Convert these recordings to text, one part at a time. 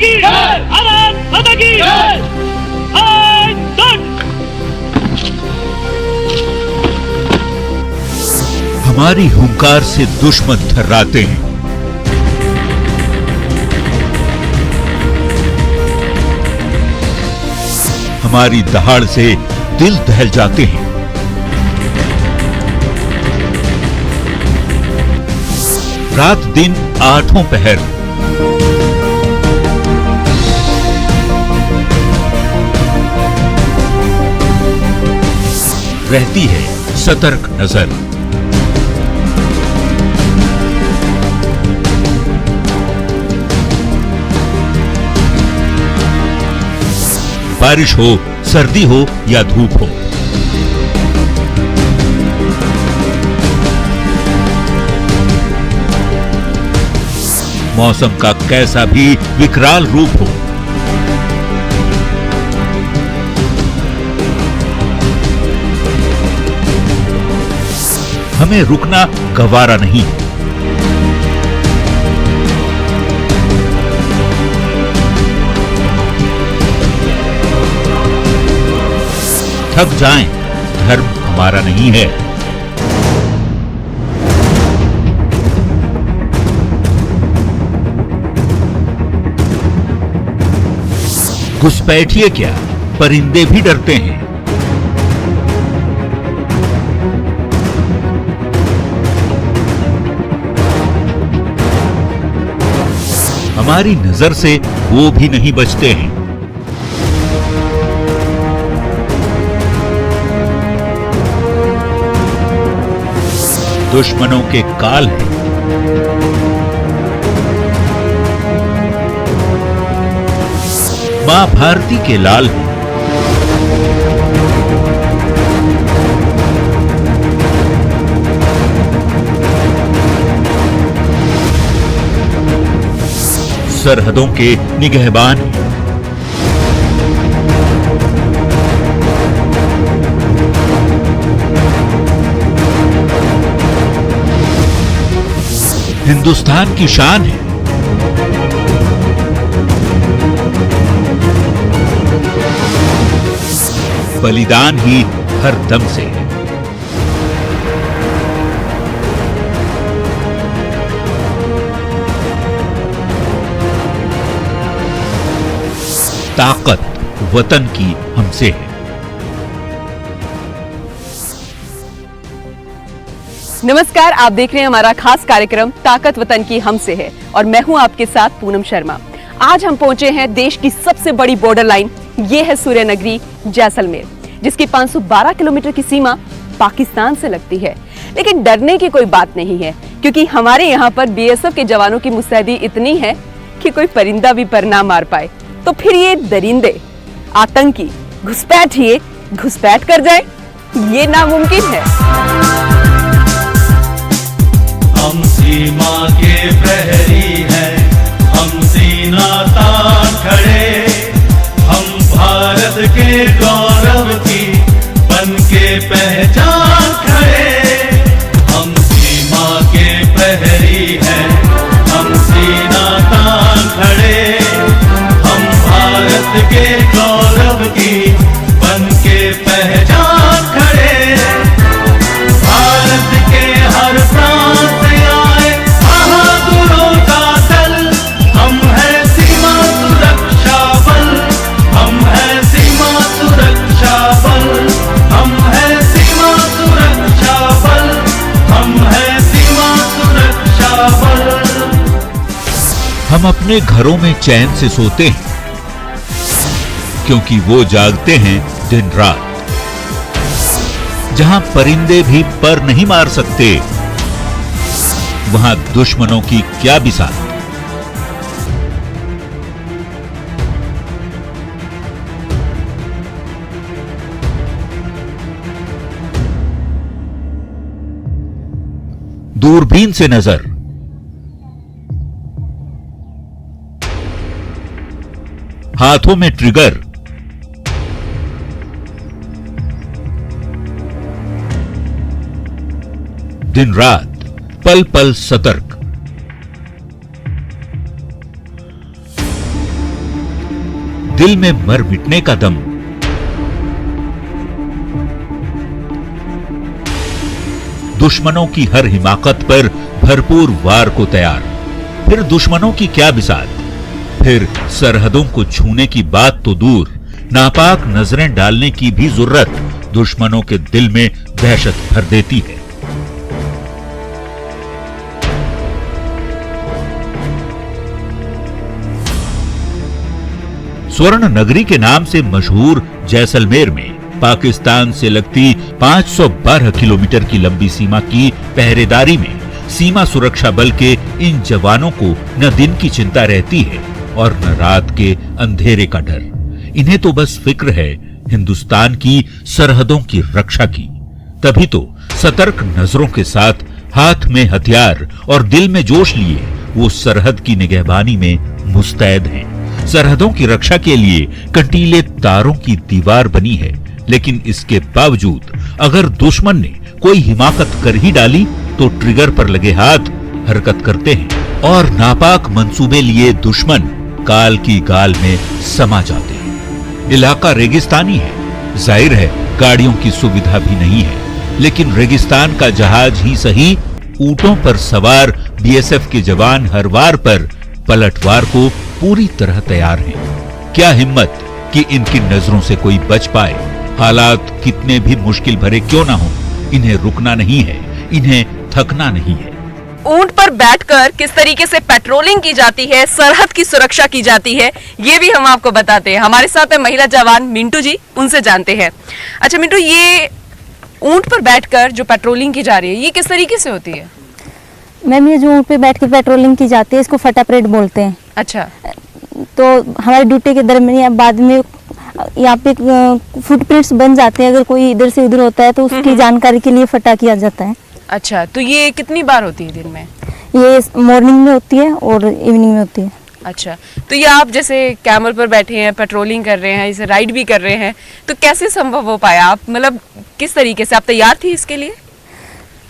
की भारत माता की हमारी हुंकार से दुश्मन थर्राते हैं। हमारी दहाड़ से दिल दहल जाते हैं। रात दिन आठों पहर रहती है सतर्क नजर। बारिश हो, सर्दी हो या धूप हो, मौसम का कैसा भी विकराल रूप हो, हमें रुकना गवारा नहीं है। थक जाएं, धर्म हमारा नहीं है। घुसपैठिए क्या, परिंदे भी डरते हैं। हमारी नजर से वो भी नहीं बचते हैं। दुश्मनों के काल है। मां भारती के लाल है। सरहदों के निगहबान है। हिंदुस्तान की शान है। बलिदान ही हर दम से है। ताकत वतन की हमसे है। नमस्कार, आप देख रहे हैं हमारा खास कार्यक्रम ताकत वतन की हमसे है और मैं हूं आपके साथ पूनम शर्मा। आज हम पहुंचे हैं देश की सबसे बड़ी बॉर्डर लाइन, ये है सूर्यनगरी जैसलमेर, जिसकी 512 किलोमीटर की सीमा पाकिस्तान से लगती है। लेकिन डरने की कोई बात नहीं है, क्योंकि हमारे यहाँ पर बीएसएफ के जवानों की मुस्तैदी इतनी है कि कोई परिंदा भी पर ना मार पाए। तो फिर ये दरिंदे, आतंकी घुसपैठिए घुसपैठ कर जाए, ये नामुमकिन है। हम सीमा के प्रहरी हैं, हम सीना तान खड़े, हम भारत के गौरव की बन के पहचान खड़े। हम सीमा के प्रहरी हैं, हम सीना तान खड़े, हम भारत के गौरव की बन के पहचान खड़े। भारत के हर प्रांत से आए बहादुरों का दल, हम हैं सीमा सुरक्षा बल, हम हैं सीमा सुरक्षा बल, हम हैं सीमा सुरक्षा बल, हम हैं सीमा सुरक्षा बल। हम अपने घरों में चैन से सोते हैं, क्योंकि वो जागते हैं दिन रात। जहां परिंदे भी पर नहीं मार सकते, वहां दुश्मनों की क्या बिसात। दूरबीन से नजर, हाथों में ट्रिगर, दिन रात पल पल सतर्क। दिल में मर मिटने का दम। दुश्मनों की हर हिमाकत पर भरपूर वार को तैयार। फिर दुश्मनों की क्या बिसात, फिर सरहदों को छूने की बात तो दूर, नापाक नजरें डालने की भी जरूरत दुश्मनों के दिल में दहशत भर देती है। स्वर्ण नगरी के नाम से मशहूर जैसलमेर में पाकिस्तान से लगती 512 किलोमीटर की लंबी सीमा की पहरेदारी में सीमा सुरक्षा बल के इन जवानों को न दिन की चिंता रहती है और न रात के अंधेरे का डर। इन्हें तो बस फिक्र है हिंदुस्तान की सरहदों की रक्षा की। तभी तो सतर्क नजरों के साथ हाथ में हथियार और दिल में जोश लिए वो सरहद की निगहबानी में मुस्तैद हैं। सरहदों की रक्षा के लिए कंटीले तारों की दीवार बनी है, लेकिन इसके बावजूद अगर दुश्मन ने कोई हिमाकत कर ही डाली तो ट्रिगर पर लगे हाथ हरकत करते हैं और नापाक मंसूबे लिए दुश्मन काल की गाल में समा जाते हैं। इलाका रेगिस्तानी है, जाहिर है गाड़ियों की सुविधा भी नहीं है, लेकिन रेगिस्तान का जहाज ही सही, ऊंटों पर सवार बीएसएफ के जवान हर वार पर पलटवार को पूरी तरह तैयार हैं। क्या हिम्मत कि इनकी नजरों से कोई बच पाए। हालात कितने भी मुश्किल भरे क्यों ना हो, इन्हें रुकना नहीं है, इन्हें थकना नहीं है। ऊंट पर बैठकर किस तरीके से पेट्रोलिंग की जाती है, सरहद की सुरक्षा की जाती है, ये भी हम आपको बताते हैं। हमारे साथ है महिला जवान मिंटू जी, उनसे जानते हैं। अच्छा मिंटू, ये ऊंट पर बैठकर जो पेट्रोलिंग की जा रही है, ये किस तरीके से होती है? मैम, ये जो ऊँट पे बैठ के पेट्रोलिंग की जाती है, इसको फटा परेड बोलते हैं। अच्छा। तो हमारी ड्यूटी के दरमियान बाद में यहाँ पे फुटप्रिंट्स बन जाते हैं। अगर कोई इधर से उधर होता है तो उसकी जानकारी के लिए फटा किया जाता है। अच्छा, तो ये कितनी बार होती है दिन में? ये मॉर्निंग में होती है और इवनिंग में होती है। अच्छा, तो ये आप जैसे कैमल पर बैठे हैं, पेट्रोलिंग कर रहे हैं, इसे राइड भी कर रहे हैं, तो कैसे संभव हो पाया? आप मतलब किस तरीके से आप तैयार थी इसके लिए?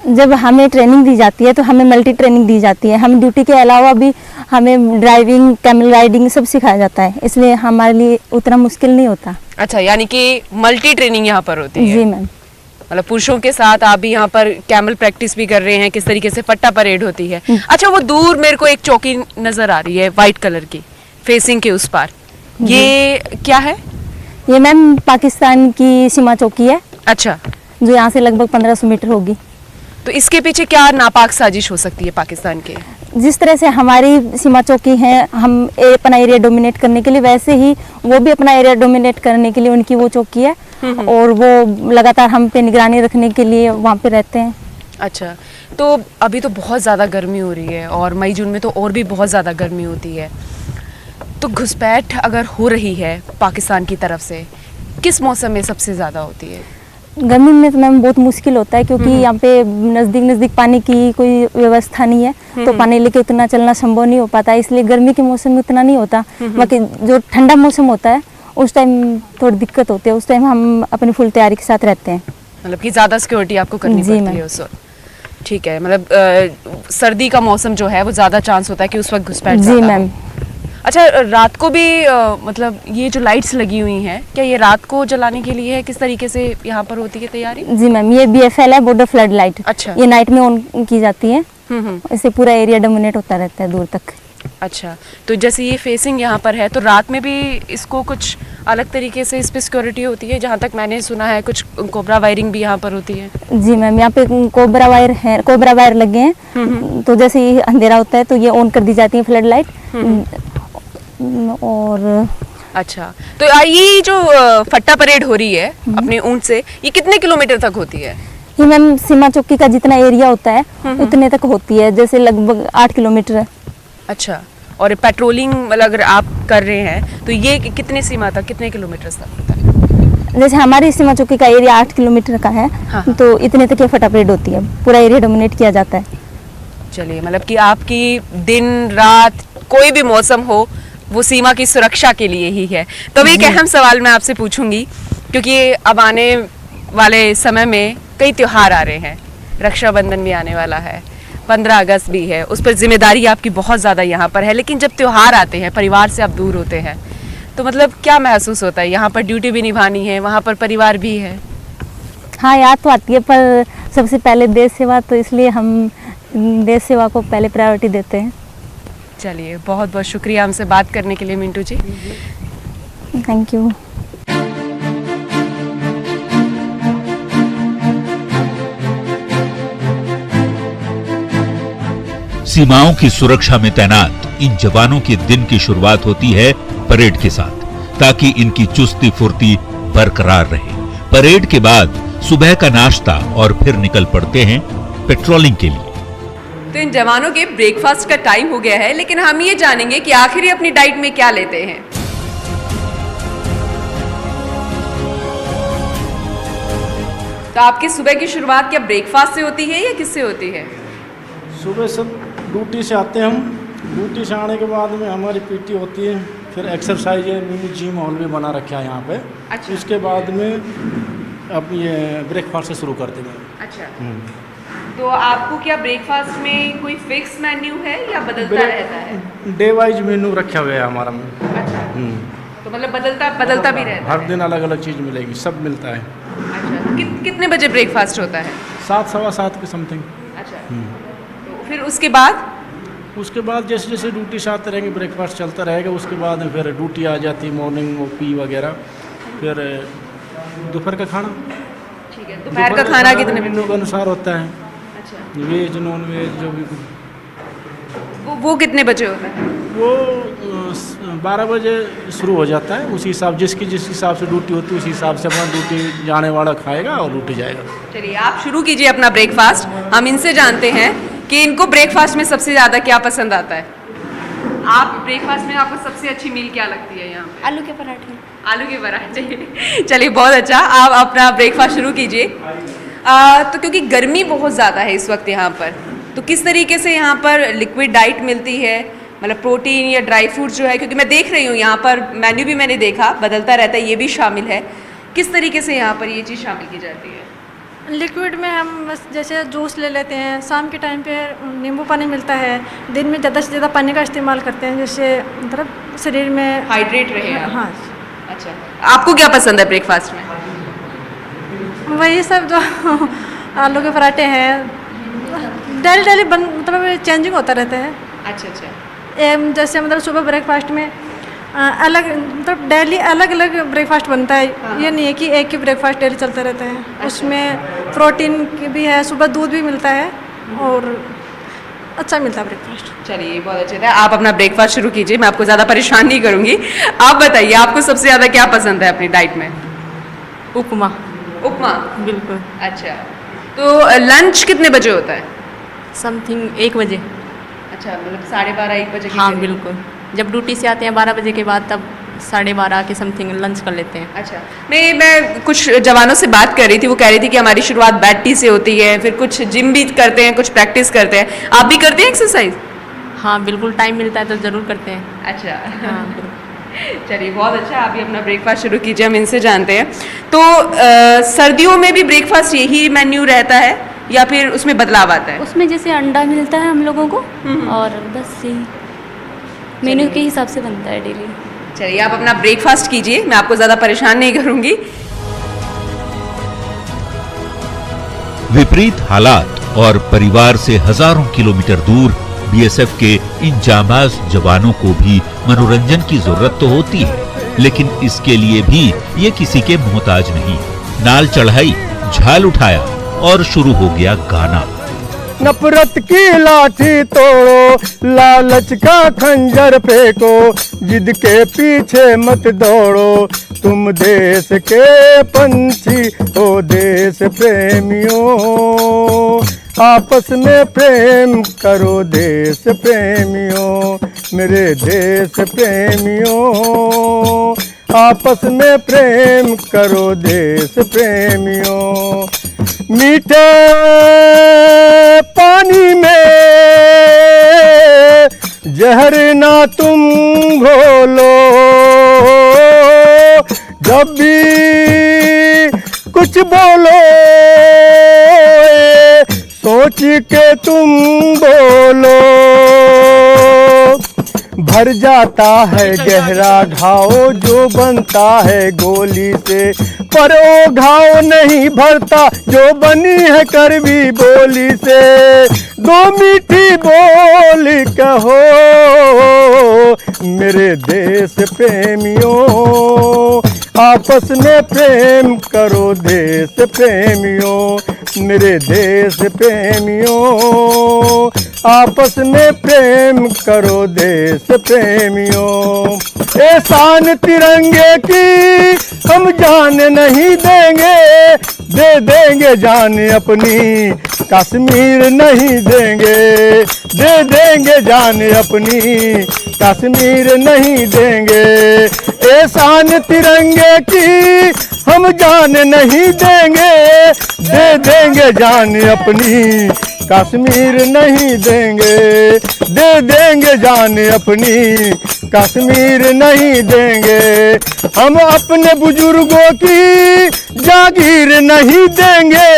जब हमें ट्रेनिंग दी जाती है तो हमें मल्टी ट्रेनिंग दी जाती है। हम ड्यूटी के अलावा भी हमें ड्राइविंग, कैमल राइडिंग सब सिखाया जाता है, इसलिए हमारे लिए उतना मुश्किल नहीं होता। अच्छा, यानी कि मल्टी ट्रेनिंग यहाँ पर होती है? जी मैम। मतलब पुरुषों के साथ आप भी यहाँ पर कैमल प्रैक्टिस भी कर रहे हैं, किस तरीके से फट्टा परेड होती है। अच्छा, वो दूर मेरे को एक चौकी नजर आ रही है व्हाइट कलर की, फेसिंग के उस पार, ये क्या है? ये मैम पाकिस्तान की सीमा चौकी है। अच्छा, जो यहाँ से लगभग 1500 मीटर होगी। तो इसके पीछे क्या नापाक साजिश हो सकती है पाकिस्तान के? जिस तरह से हमारी सीमा चौकी है, हम अपना एरिया डोमिनेट करने के लिए, वैसे ही वो भी अपना एरिया डोमिनेट करने के लिए उनकी वो चौकी है और वो लगातार हम पे निगरानी रखने के लिए वहाँ पे रहते हैं। अच्छा, तो अभी तो बहुत ज़्यादा गर्मी हो रही है और मई जून में तो और भी बहुत ज़्यादा गर्मी होती है, तो घुसपैठ अगर हो रही है पाकिस्तान की तरफ से, किस मौसम में सबसे ज़्यादा होती है? गर्मी में तो मैम बहुत मुश्किल होता है, क्योंकि यहाँ पे नज़दीक पानी की कोई व्यवस्था नहीं है, तो पानी लेके उतना चलना संभव नहीं हो पाता, इसलिए गर्मी के मौसम में उतना नहीं होता। बाकी जो ठंडा मौसम होता है उस टाइम थोड़ी दिक्कत होती है, उस टाइम हम अपनी फुल तैयारी के साथ रहते हैं। मतलब कि ज़्यादा सिक्योरिटी आपको करनी पड़ती है उस वक्त? ठीक है, मतलब सर्दी का मौसम जो है वो ज़्यादा चांस होता है कि उस वक्त घुसपैठ। जी मैम। अच्छा, रात को भी मतलब ये जो लाइट्स लगी हुई हैं, क्या ये रात को जलाने के लिए है? किस तरीके से यहाँ पर होती है तैयारी? जी मैम, ये BFL है, बॉर्डर फ्लड लाइट। अच्छा। ये नाइट में ऑन की जाती है, इससे पूरा एरिया डोमिनेट होता रहता है दूर तक। अच्छा, तो जैसे ये फेसिंग यहाँ पर है, तो रात में भी इसको कुछ अलग तरीके से इस पे सिक्योरिटी होती है? जहाँ तक मैंने सुना है कुछ कोबरा वायरिंग भी यहाँ पर होती है। जी मैम, यहाँ पे कोबरा वायर लगे हैं, तो जैसे ही अंधेरा होता है तो ये ऑन कर दी जाती है फ्लड लाइट। और अच्छा, तो ये जो फट्टा परेड हो रही है अपने ऊंट से, ये कितने किलोमीटर तक होती है? ये मैम सीमा चौकी का जितना एरिया होता है उतने तक होती है, जैसे लगभग 8 किलोमीटर है। अच्छा, और पेट्रोलिंग मतलब अगर आप कर रहे हैं तो ये कितने सीमा तक, कितने किलोमीटर तक होता है? जैसे हमारी सीमा चौकी का एरिया 8 किलोमीटर का है। हाँ। तो इतने तक ये फटा परेड होती है, पूरा एरिया डोमिनेट किया जाता है। चलिए, मतलब कि आपकी दिन रात कोई भी मौसम हो वो सीमा की सुरक्षा के लिए ही है। तो एक अहम सवाल मैं आपसे पूछूंगी, क्योंकि अब आने वाले समय में कई त्योहार आ रहे हैं, रक्षाबंधन भी आने वाला है, 15 अगस्त भी है, उस पर जिम्मेदारी आपकी बहुत ज़्यादा यहाँ पर है, लेकिन जब त्योहार आते हैं, परिवार से आप दूर होते हैं, तो मतलब क्या महसूस होता है? यहाँ पर ड्यूटी भी निभानी है, वहाँ पर परिवार भी है। हाँ, याद तो आती है, पर सबसे पहले देश सेवा, तो इसलिए हम देश सेवा को पहले प्रायोरिटी देते हैं। चलिए, बहुत बहुत शुक्रिया हमसे बात करने के लिए मिंटू जी। Thank you. सीमाओं की सुरक्षा में तैनात इन जवानों के दिन की शुरुआत होती है परेड के साथ, ताकि इनकी चुस्ती फुर्ती बरकरार रहे। परेड के बाद सुबह का नाश्ता और फिर निकल पड़ते हैं पेट्रोलिंग के लिए। तो इन जवानों के ब्रेकफास्ट का टाइम हो गया है, लेकिन हम ये जानेंगे कि आखिर ये अपनी डाइट में क्या लेते हैं। तो आपकी सुबह की शुरुआत क्या ब्रेकफास्ट से होती है या किससे होती है? सुबह सब ड्यूटी से आते हैं हम, ड्यूटी से आने के बाद में हमारी पीटी होती है, फिर एक्सरसाइज है, मिनी जिम हॉल भी बना रखा है यहाँ पे। अच्छा। उसके बाद में अब ये ब्रेकफास्ट से शुरू करते हैं। अच्छा, तो आपको क्या ब्रेकफास्ट में कोई फिक्स मेन्यू है या बदलता रहता है? डे वाइज मेन्यू रखा हुआ है हमारा में। अच्छा, तो मतलब बदलता भी रहता है? हर दिन अलग अलग चीज़ मिलेगी, सब मिलता है। अच्छा, तो कितने बजे ब्रेकफास्ट होता है? 7 सवा 7 के समथिंग। अच्छा, तो फिर उसके बाद जैसे जैसे ड्यूटी से आते रहेंगे ब्रेकफास्ट चलता रहेगा। उसके बाद फिर ड्यूटी आ जाती है, मॉर्निंग ओपी वगैरह, फिर दोपहर का खाना। ठीक है, दोपहर का खाना कितने बजे? मेन्यू के अनुसार होता है। अच्छा, वेज नॉन वेज जो भी। वो कितने बजे होता है? वो 12 बजे शुरू हो जाता है। उसी हिसाब जिस हिसाब से ड्यूटी होती है उसी हिसाब से अपना ड्यूटी जाने वाला खाएगा और ड्यूटी जाएगा। चलिए, आप शुरू कीजिए अपना ब्रेकफास्ट। हम इनसे जानते हैं कि इनको ब्रेकफास्ट में सबसे ज़्यादा क्या पसंद आता है। आप ब्रेकफास्ट में आपको सबसे अच्छी मील क्या लगती है यहाँ पे? आलू के पराठे। आलू के पराठे। चलिए, बहुत अच्छा, आप अपना ब्रेकफास्ट शुरू कीजिए। तो क्योंकि गर्मी बहुत ज़्यादा है इस वक्त यहाँ पर, तो किस तरीके से यहाँ पर लिक्विड डाइट मिलती है, मतलब प्रोटीन या ड्राई फ्रूट जो है, क्योंकि मैं देख रही हूँ यहाँ पर मेन्यू भी मैंने देखा बदलता रहता है, ये भी शामिल है। किस तरीके से यहाँ पर ये चीज़ शामिल की जाती है? लिक्विड में हम बस जैसे जूस ले लेते हैं, शाम के टाइम पे नींबू पानी मिलता है, दिन में ज़्यादा से ज़्यादा पानी का इस्तेमाल करते हैं, जिससे मतलब शरीर में हाइड्रेट रहे आप। हाँ। अच्छा, आपको क्या पसंद है ब्रेकफास्ट में? वही सब जो आलू के पराठे हैं, डेली मतलब चेंजिंग होता रहता है। अच्छा, जैसे मतलब सुबह ब्रेकफास्ट में अलग मतलब डेली अलग अलग ब्रेकफास्ट बनता है। हाँ। ये नहीं है कि एक ही ब्रेकफास्ट डेली चलता रहता है। अच्छा। उसमें प्रोटीन भी है, सुबह दूध भी मिलता है और अच्छा मिलता है ब्रेकफास्ट। चलिए, बहुत अच्छे थे। आप अपना ब्रेकफास्ट शुरू कीजिए, मैं आपको ज़्यादा परेशान नहीं करूँगी। आप बताइए, आपको सबसे ज़्यादा क्या पसंद है अपनी डाइट में? उपमा। उपमा? बिल्कुल। अच्छा, तो लंच कितने बजे होता है? समथिंग 1 बजे। अच्छा, मतलब 12:30 1 बजे? हाँ बिल्कुल, जब ड्यूटी से आते हैं 12 बजे के बाद, तब 12:30 के समथिंग लंच कर लेते हैं। अच्छा, मैं कुछ जवानों से बात कर रही थी, वो कह रही थी कि हमारी शुरुआत बैड टी से होती है, फिर कुछ जिम भी करते हैं, कुछ प्रैक्टिस करते हैं। आप भी करते हैं एक्सरसाइज? हाँ बिल्कुल, टाइम मिलता है तो ज़रूर करते हैं। अच्छा, हाँ बिल्कुल। चलिए, बहुत अच्छा, आप भी अपना ब्रेकफास्ट शुरू कीजिए, हम इनसे जानते हैं। तो सर्दियों में भी ब्रेकफास्ट यही मेन्यू रहता है या फिर उसमें बदलाव आता है? उसमें जैसे अंडा मिलता है हम लोगों को, और बस यही मेन्यू के हिसाब से बनता है डेली। चलिए, आप अपना ब्रेकफास्ट कीजिए, मैं आपको ज़्यादा परेशान नहीं करूँगी। विपरीत हालात और परिवार से हजारों किलोमीटर दूर बीएसएफ के इन जांबाज जवानों को भी मनोरंजन की जरूरत तो होती है, लेकिन इसके लिए भी ये किसी के मोहताज नहीं। नाल चढ़ाई, झाल उठाया और शुरू हो गया गाना। नफरत की लाठी तोड़ो, लालच का खंजर फेंको, जिद के पीछे मत दौड़ो, तुम देश के पंछी हो देश प्रेमियों, आपस में प्रेम करो देश प्रेमियों, मेरे देश प्रेमियों, आपस में प्रेम करो देश प्रेमियों। मीठे पानी में जहर ना तुम घोलो, जब भी कुछ बोलो सोच के तुम बोलो, भर जाता है गहरा घाव जो बनता है गोली से, पर वो घाव नहीं भरता जो बनी है कड़वी बोली से। दो मीठी बोल कहो मेरे देश प्रेमियों, आपस में प्रेम करो देश प्रेमियों। मेरे देश प्रेमियों, आपस में प्रेम करो देश प्रेमियों। ए शान तिरंगे की हम जान नहीं देंगे, दे देंगे जान अपनी कश्मीर नहीं देंगे, दे देंगे जान अपनी कश्मीर नहीं देंगे। ए शान तिरंगे की हम जान नहीं देंगे, दे देंगे जान अपनी कश्मीर नहीं देंगे, दे देंगे जान अपनी कश्मीर नहीं देंगे। हम अपने बुजुर्गों की जागीर नहीं देंगे,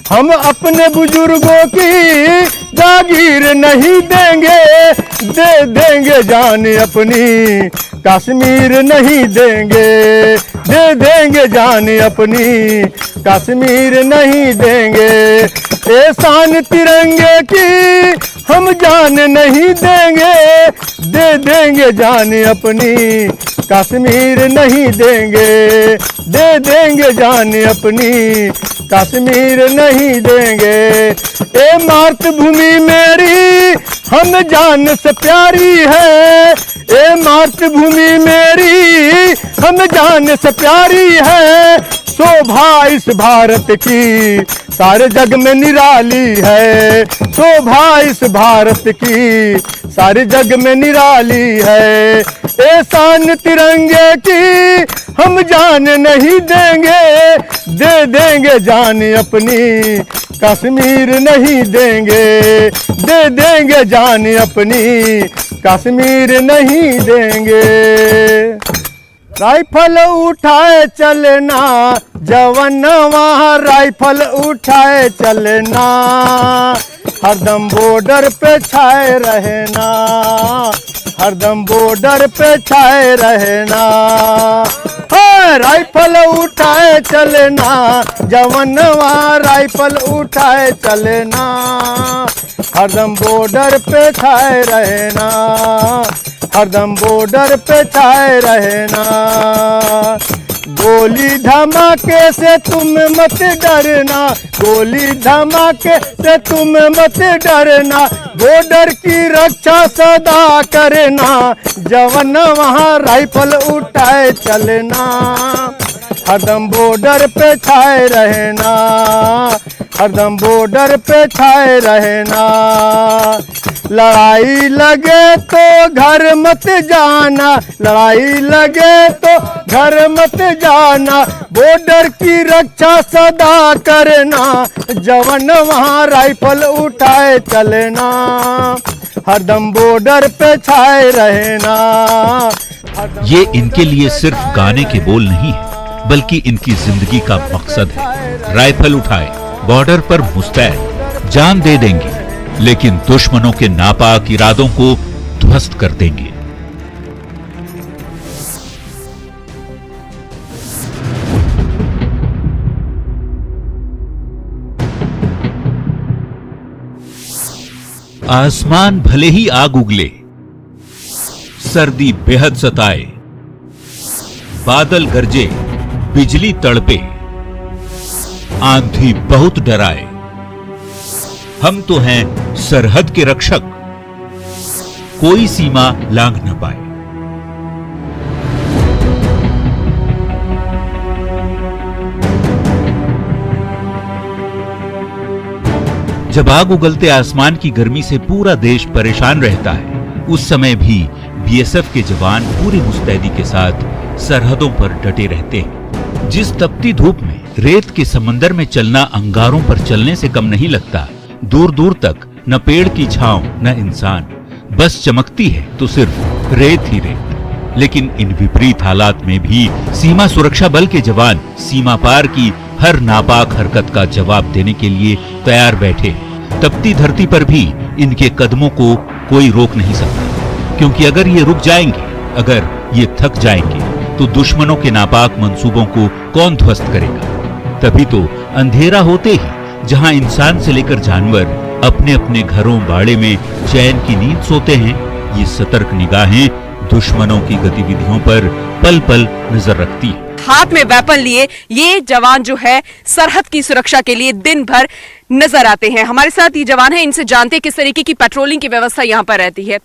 हम अपने बुजुर्गों की जागीर नहीं देंगे, दे देंगे जान अपनी कश्मीर नहीं देंगे, दे देंगे जान अपनी कश्मीर नहीं देंगे। ए शान तिरंगे की हम जान नहीं देंगे, दे देंगे जान अपनी कश्मीर नहीं देंगे, दे देंगे जान अपनी कश्मीर नहीं देंगे। ए मातृभूमि मेरी हम जान से प्यारी है, ए मातृभूमि मेरी हम जान से प्यारी है। शोभा इस भारत की सारे जग में निराली है, शोभा इस भारत की सारे जग में निराली है। ए शान तिरंगे की हम जान नहीं देंगे, दे देंगे जान अपनी कश्मीर नहीं देंगे, दे देंगे जान अपनी कश्मीर नहीं देंगे। राइफल उठाए चलना जवानवा, राइफल उठाए चलना, हरदम बॉर्डर पे छाए रहना, हरदम बॉर्डर पे छाए रहना। राइफल उठाए चलना जवानवा, राइफल उठाए चलना, हरदम बॉर्डर पे छाए रहना, हरदम बॉर्डर पे छाए रहना। गोली धमाके से तुम मत डरना, गोली धमाके से तुम मत डरना, बॉर्डर की रक्षा सदा करना, जवान वहाँ राइफल उठाए चलना, हरदम बॉर्डर पे छाए रहना, हरदम बॉर्डर पे छाए रहना। लड़ाई लगे तो घर मत जाना, लड़ाई लगे तो घर मत जाना, बॉर्डर की रक्षा सदा करना, जवान वहाँ राइफल उठाए चलना, हरदम बॉर्डर पे छाए रहना। ये इनके लिए सिर्फ गाने के बोल नहीं है, बल्कि इनकी जिंदगी का मकसद है। राइफल उठाए, बॉर्डर पर मुस्तैद, जान दे देंगे, लेकिन दुश्मनों के नापाक इरादों को ध्वस्त कर देंगे। आसमान भले ही आग उगले, सर्दी बेहद सताए, बादल गरजे, बिजली तड़पे, आंधी बहुत डराए, हम तो हैं सरहद के रक्षक, कोई सीमा लांघ न पाए। जब आग उगलते आसमान की गर्मी से पूरा देश परेशान रहता है, उस समय भी बीएसएफ के जवान पूरी मुस्तैदी के साथ सरहदों पर डटे रहते हैं। जिस तपती धूप में रेत के समंदर में चलना अंगारों पर चलने से कम नहीं लगता, दूर दूर तक न पेड़ की छांव न इंसान, बस चमकती है तो सिर्फ रेत ही रेत। लेकिन इन विपरीत हालात में भी सीमा सुरक्षा बल के जवान सीमा पार की हर नापाक हरकत का जवाब देने के लिए तैयार बैठे। तपती धरती पर भी इनके कदमों को कोई रोक नहीं सकता, क्योंकि अगर ये रुक जाएंगे, अगर ये थक जाएंगे, तो दुश्मनों के नापाक मंसूबों को कौन ध्वस्त करेगा। तभी तो अंधेरा होते ही जहां इंसान से लेकर जानवर अपने अपने घरों बाड़े में चैन की नींद सोते हैं, ये सतर्क निगाहें दुश्मनों की गतिविधियों पर पल पल नजर रखती है। हाथ में वेपन लिए ये जवान जो है सरहद की सुरक्षा के लिए दिन भर नजर आते हैं। हमारे साथ ये जवान है, इनसे जानते हैं किस तरीके की पेट्रोलिंग की व्यवस्था यहाँ पर रहती है।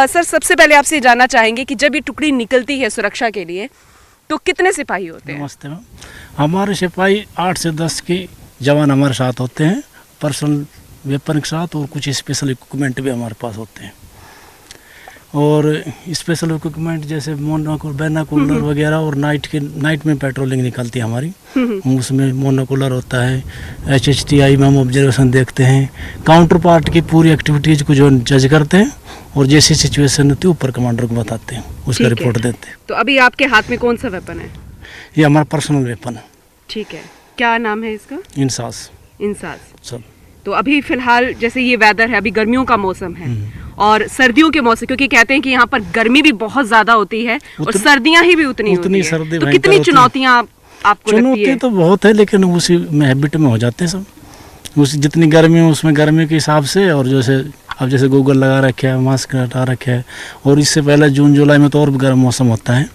सर, सबसे पहले आपसे जानना चाहेंगे कि जब ये टुकड़ी निकलती है सुरक्षा के लिए तो कितने सिपाही होते हैं? नमस्ते मैम। हमारे सिपाही 8 से 10 के जवान हमारे साथ होते हैं, पर्सनल वेपन के साथ, और कुछ स्पेशल इक्विपमेंट भी हमारे पास होते हैं। और स्पेशल इक्विपमेंट जैसे मोनोकूलर वगैरह, और नाइट में पेट्रोलिंग निकलती है हमारी, उसमें मोनोकूलर होता है, HHTI में हम ऑब्जर्वेशन देखते हैं, काउंटर पार्ट की पूरी एक्टिविटीज़ को जो जज करते हैं, और जैसी सिचुएशन होती है ऊपर कमांडर को बताते हैं, उसका रिपोर्ट देते हैं। तो अभी आपके हाथ में कौन सा वेपन है? ये हमारा पर्सनल वेपन है। ठीक है, क्या नाम है इसका? इंसास। सब। तो अभी फिलहाल जैसे ये वेदर है, अभी गर्मियों का मौसम है और सर्दियों के मौसम, क्योंकि कहते हैं कि यहाँ पर गर्मी भी बहुत ज्यादा होती है और सर्दियाँ ही भी उतनी होती है, तो कितनी चुनौतियाँ आपको लगती है? चुनौती तो बहुत है, लेकिन उसी में हैबिट में हो जाते हैं सब। उस जितनी गर्मी है उसमें गर्मी के हिसाब से, और जैसे अब जैसे गूगल लगा रखे है, मास्क हटा रखे है, और इससे पहले जून जुलाई में तो और भी गर्म मौसम होता है,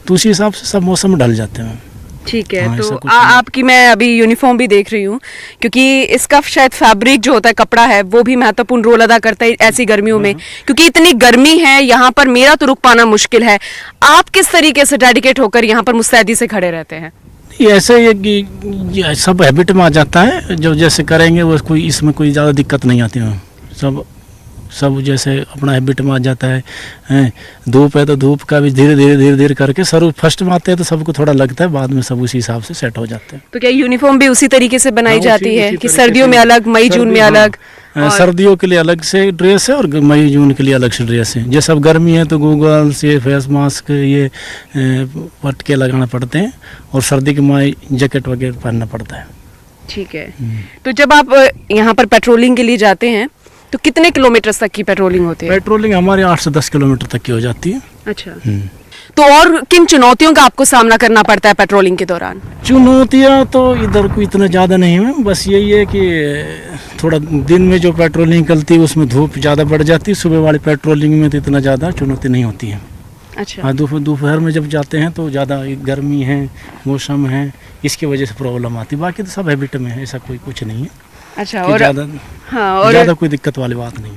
तो उसी हिसाब से सब मौसम में ढल जाते हैं। ठीक है। तो आपकी मैं अभी यूनिफॉर्म भी देख रही हूँ, क्योंकि इसका शायद फैब्रिक जो होता है, कपड़ा है, वो भी महत्वपूर्ण रोल अदा करता है ऐसी गर्मियों में, क्योंकि इतनी गर्मी है यहाँ पर, मेरा तो रुक पाना मुश्किल है। आप किस तरीके से डेडिकेट होकर यहाँ पर मुस्तैदी से खड़े रहते हैं? ऐसे ही कि सब हैबिट में आ जाता है, जो जैसे करेंगे वो कोई इसमें कोई ज़्यादा दिक्कत नहीं आती है। सब जैसे अपना हैबिट में आ जाता है। धूप है तो धूप का भी धीरे धीरे करके शुरू फर्स्ट में आते हैं तो सबको थोड़ा लगता है, बाद में सब उसी हिसाब से सेट हो जाते हैं। तो क्या यूनिफॉर्म भी उसी तरीके से बनाई जाती है कि सर्दियों में अलग, मई जून में अलग? सर्दियों के लिए अलग से ड्रेस है और मई जून के लिए अलग से ड्रेस है। जैसे अब गर्मी है तो गूगल से फेस मास्क ये पटके लगाना पड़ते हैं, और सर्दी के माई जैकेट वगैरह पहनना पड़ता है। ठीक है। तो जब आप यहाँ पर पेट्रोलिंग के लिए जाते हैं तो कितने किलोमीटर तक की पेट्रोलिंग होती है? पेट्रोलिंग हमारे 8 से 10 किलोमीटर तक की हो जाती है। अच्छा। तो और किन चुनौतियों का आपको सामना करना पड़ता है पेट्रोलिंग के दौरान? चुनौतियाँ तो इधर को इतना ज़्यादा नहीं है, बस यही है कि थोड़ा दिन में जो पेट्रोलिंग निकलती है उसमें धूप ज़्यादा बढ़ जाती है, सुबह वाली पेट्रोलिंग में तो इतना ज़्यादा चुनौती नहीं होती है। अच्छा। हाँ, दोपहर में जब जाते हैं तो ज़्यादा गर्मी है, मौसम है, इसकी वजह से प्रॉब्लम आती है। बाकी तो सब हैबिट में है, ऐसा कोई कुछ नहीं है। अच्छा। और ज़्यादा कोई दिक्कत वाली बात नहीं।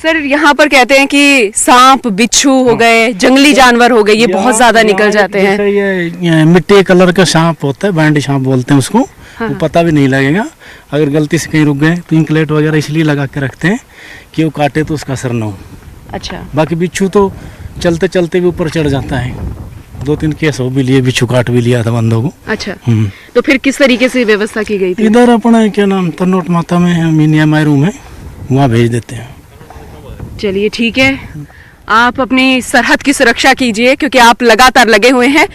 सर, यहाँ पर कहते हैं कि सांप, बिच्छू हो गए, जंगली जानवर हो गए, ये बहुत ज्यादा निकल जाते हैं। ये मिट्टी कलर का सांप होता है, बैंडी सांप बोलते हैं उसको। वो पता भी नहीं लगेगा, अगर गलती से कहीं रुक गए तो इंकलेट वगैरह इसलिए लगा के रखते हैं कि वो काटे तो उसका असर न हो। अच्छा। बाकी बिच्छू तो चलते चलते भी ऊपर चढ़ जाता है, 2-3 केस हो भी लिए, बिच्छू काट भी लिया था बंदों को। अच्छा। तो फिर किस तरीके से व्यवस्था की गई थी? इधर अपना क्या नाम तन्नोट माता में मीनिया माई रूम है, वहाँ भेज देते हैं। चलिए ठीक है, आप अपनी सरहद की सुरक्षा कीजिए, क्योंकि आप लगातार लगे हुए हैं।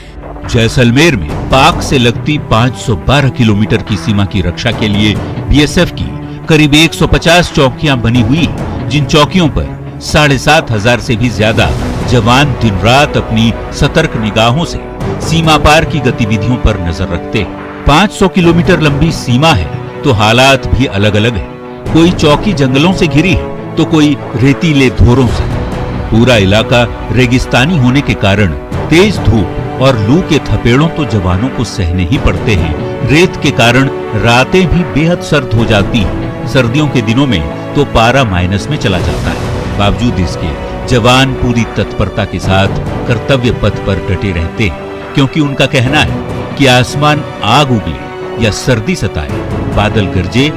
जैसलमेर में पाक से लगती 512 किलोमीटर की सीमा की रक्षा के लिए बीएसएफ की करीब 150 चौकियां बनी हुई हैं, जिन चौकियों पर 7,500 से भी ज्यादा जवान दिन रात अपनी सतर्क निगाहों से सीमा पार की गतिविधियों पर नजर रखते हैं। 500 किलोमीटर लंबी सीमा है तो हालात भी अलग अलग है। कोई चौकी जंगलों से घिरी है तो कोई रेतीले धोरों से। पूरा इलाका रेगिस्तानी होने के कारण तेज धूप और लू के थपेड़ों तो जवानों को सहने ही पड़ते हैं। रेत के कारण रातें भी बेहद सर्द हो जाती हैं। सर्दियों के दिनों में तो पारा माइनस में चला जाता है। बावजूद इसके जवान पूरी तत्परता के साथ कर्तव्य पथ पर डटे रहते हैं, क्योंकि उनका कहना है कि आसमान आग उगले या सर्दी सताए, बादल गरजे,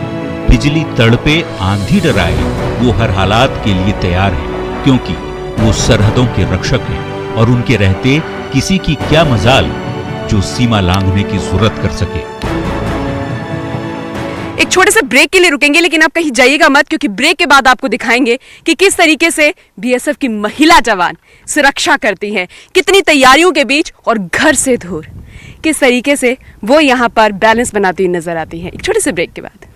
बिजली तड़पे, आंधी डराए, वो हर हालात के लिए तैयार है, क्योंकि वो सरहदों के रक्षक हैं और उनके रहते किसी की क्या मजाल जो सीमा लांघने की जरूरत कर सके। एक छोटे से ब्रेक के लिए रुकेंगे, लेकिन आप कहीं जाइएगा मत, क्योंकि ब्रेक के बाद आपको दिखाएंगे कि किस तरीके से बीएसएफ की महिला जवान सुरक्षा करती हैं, कितनी तैयारियों के बीच और घर से दूर किस तरीके से वो यहाँ पर बैलेंस बनाती नजर आती हैं। एक छोटे से ब्रेक के बाद।